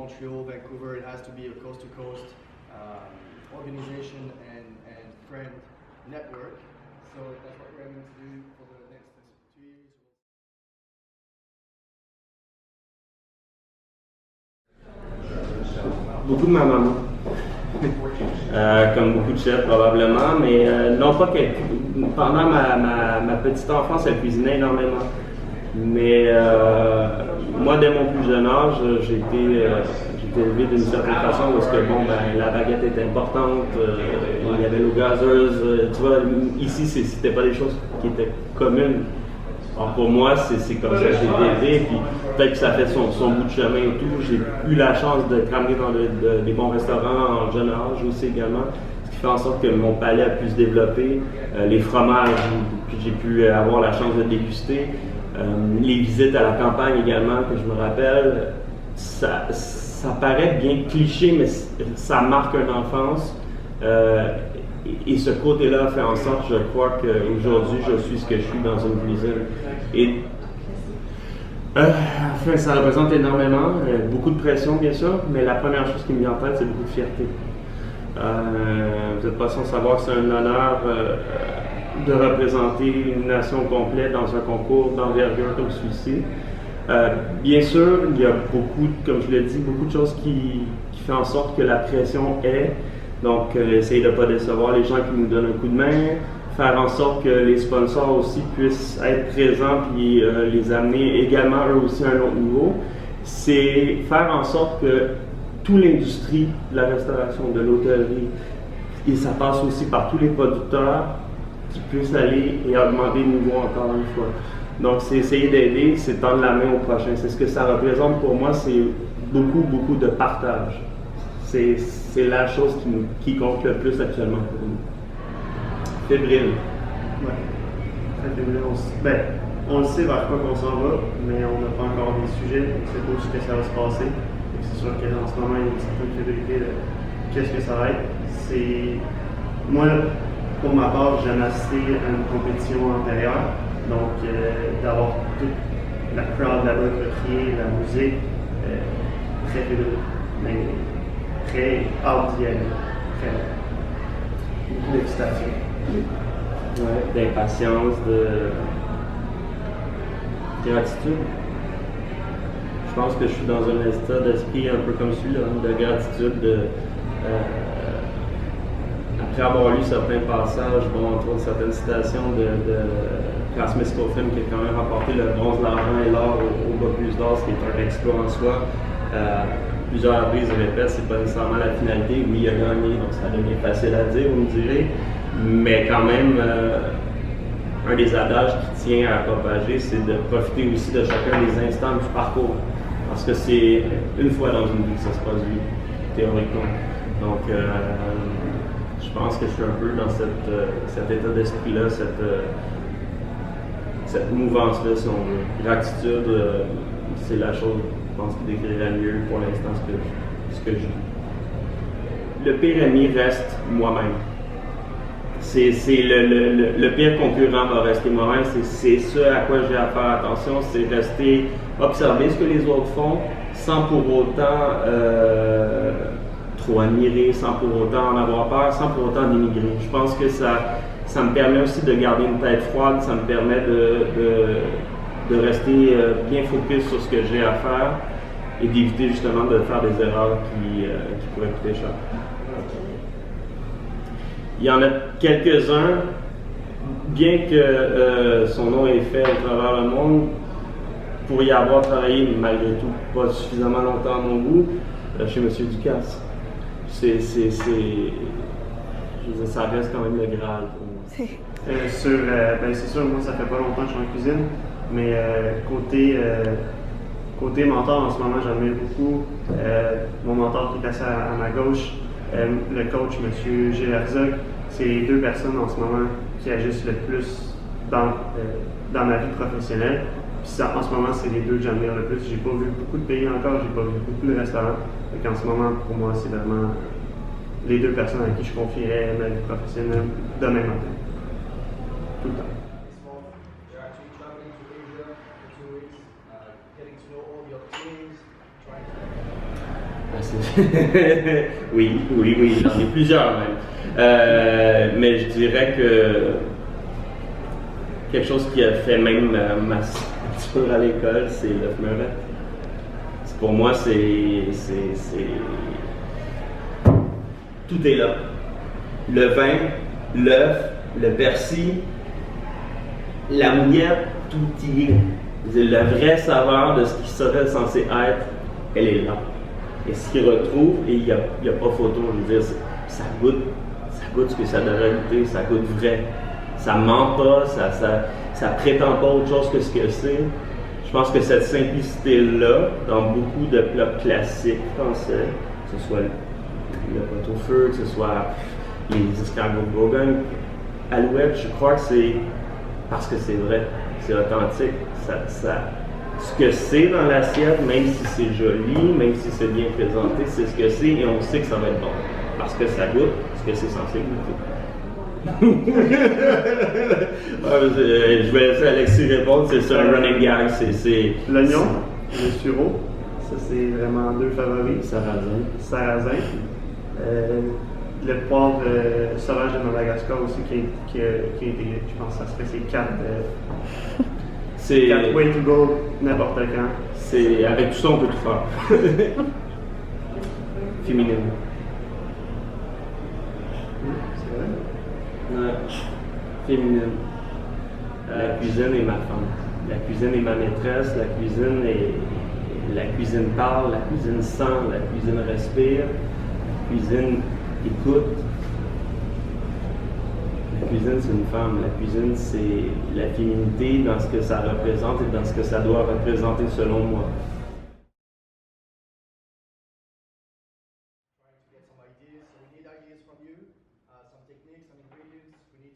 Montreal, Vancouver, it has to be a coast-to-coast organization and friend network. So that's what we're aiming to do for the next 2 years. Beaucoup de ma maman. Comme beaucoup de chefs probablement, mais non pas que pendant ma petite enfance, elle cuisinait énormément. Mais moi, dès mon plus jeune âge, j'ai été élevé d'une certaine façon où est-ce que la baguette était importante, il y avait l'eau gazeuse, tu vois, ici c'était pas des choses qui étaient communes. Alors pour moi, c'est comme ça que j'ai été élevé, puis peut-être que ça fait son bout de chemin et tout. J'ai eu la chance d'être ramené dans des bons restaurants en jeune âge aussi également, ce qui fait en sorte que mon palais a pu se développer. Les fromages que j'ai pu avoir la chance de déguster, les visites à la campagne également que je me rappelle, ça paraît bien cliché, mais ça marque une enfance. Et ce côté-là fait en sorte, je crois, qu'aujourd'hui, je suis ce que je suis dans une cuisine. Et enfin, ça représente énormément, beaucoup de pression, bien sûr, mais la première chose qui me vient en tête, c'est beaucoup de fierté. Vous n'êtes pas sans savoir que c'est un honneur de représenter une nation complète dans un concours d'envergure comme celui-ci. Bien sûr, il y a beaucoup, comme je l'ai dit, beaucoup de choses qui font en sorte que la pression est. Donc, essayer de ne pas décevoir les gens qui nous donnent un coup de main, faire en sorte que les sponsors aussi puissent être présents puis les amener également eux aussi à un autre niveau. C'est faire en sorte que toute l'industrie de la restauration, de l'hôtellerie, et ça passe aussi par tous les producteurs qui puissent aller et augmenter le niveau encore une fois. Donc, c'est essayer d'aider, c'est tendre la main au prochain. C'est ce que ça représente pour moi, c'est beaucoup, beaucoup de partage. C'est la chose qui compte le plus actuellement pour nous. Fébrile. Oui, très fébrile. On le sait vers quoi qu'on s'en va, mais on n'a pas encore des sujets, on ne sait pas où ce que ça va se passer. C'est sûr qu'en ce moment, il y a une certaine fébrilité de qu'est-ce que ça va être. Moi, pour ma part, j'aime assister à une compétition antérieure, donc d'avoir toute la crowd là-bas qui va crier, la musique, très fébrile. Mais très hâte d'y aller. Beaucoup d'excitation. Ouais, d'impatience, de gratitude. Je pense que je suis dans un état d'esprit un peu comme celui-là, de gratitude. Après avoir lu certains passages, entre autres certaines citations de Rasmus Scofield qui a quand même remporté le bronze, l'argent et l'or au Bocuse d'Or, ce qui est un exploit en soi. Plusieurs reprises, je répète, c'est pas nécessairement la finalité. Oui, il a gagné, donc ça devient facile à dire, vous me direz. Mais quand même, un des adages qui tient à propager, c'est de profiter aussi de chacun des instants du parcours. Parce que c'est une fois dans une vie que ça se produit, théoriquement. Donc, je pense que je suis un peu dans cet état d'esprit-là, cette mouvance-là, si on veut. Gratitude, c'est la chose, je pense, qui décrirait mieux pour l'instant ce que je vis. Le pire ennemi reste moi-même. C'est le pire concurrent va rester moi-même. C'est ce à quoi j'ai à faire attention, c'est rester observer ce que les autres font sans pour autant trop admirer, sans pour autant en avoir peur, sans pour autant dénigrer. Je pense que ça me permet aussi de garder une tête froide, ça me permet de rester bien focus sur ce que j'ai à faire et d'éviter justement de faire des erreurs qui pourraient coûter cher. Il y en a quelques-uns, bien que son nom est fait à travers le monde, pour y avoir travaillé malgré tout pas suffisamment longtemps à mon goût, chez M. Ducasse. Je veux dire, ça reste quand même le Graal pour moi. C'est sûr, moi ça fait pas longtemps que je suis en cuisine, mais côté mentor en ce moment, j'admire beaucoup mon mentor qui est assis à ma gauche, le coach M. Gilles Herzog. C'est les deux personnes en ce moment qui agissent le plus dans ma vie professionnelle. Puis ça, en ce moment, c'est les deux que j'admire le plus. J'ai pas vu beaucoup de pays encore, j'ai pas vu beaucoup de restaurants. Donc en ce moment, pour moi, c'est vraiment les deux personnes à qui je confierais ma vie professionnelle demain matin. Tout le temps. Oui, j'en ai plusieurs même. Mais je dirais que quelque chose qui a fait même ma signature à l'école, c'est l'œuf Meurette. Pour moi, tout est là. Le vin, l'œuf, le persil, la mouillette, tout y est. La vraie saveur de ce qui serait censé être, elle est là. Et ce qu'il retrouve, et il n'y a pas photo, je veux dire, ça goûte ce que ça devrait goûter, ça goûte vrai. Ça ment pas, ça prétend pas autre chose que ce que c'est. Je pense que cette simplicité-là, dans beaucoup de plats classiques français, que ce soit le pot au feu, que ce soit les escargots de Bourgogne, Alouette, je crois que c'est parce que c'est vrai, c'est authentique. Ce que c'est dans l'assiette, même si c'est joli, même si c'est bien présenté, c'est ce que c'est et on sait que ça va être bon. Parce que ça goûte ce que c'est censé goûter. Je vais laisser Alexis répondre, c'est un running gag. L'oignon, le sureau, ça c'est vraiment deux favoris. Sarrasin. Le poivre sauvage de Madagascar aussi qui a été, je pense que ça serait ces 4 way to go n'importe quand. Avec tout ça, on peut tout faire. Féminine. C'est vrai? Ouais. Féminine. La cuisine est ma femme. La cuisine est ma maîtresse. La cuisine parle, la cuisine sent, la cuisine respire, la cuisine écoute. La cuisine, c'est une femme. La cuisine, c'est la féminité dans ce que ça représente et dans ce que ça doit représenter selon moi. Trying to get some ideas, so we need ideas from you, some techniques, some ingredients. We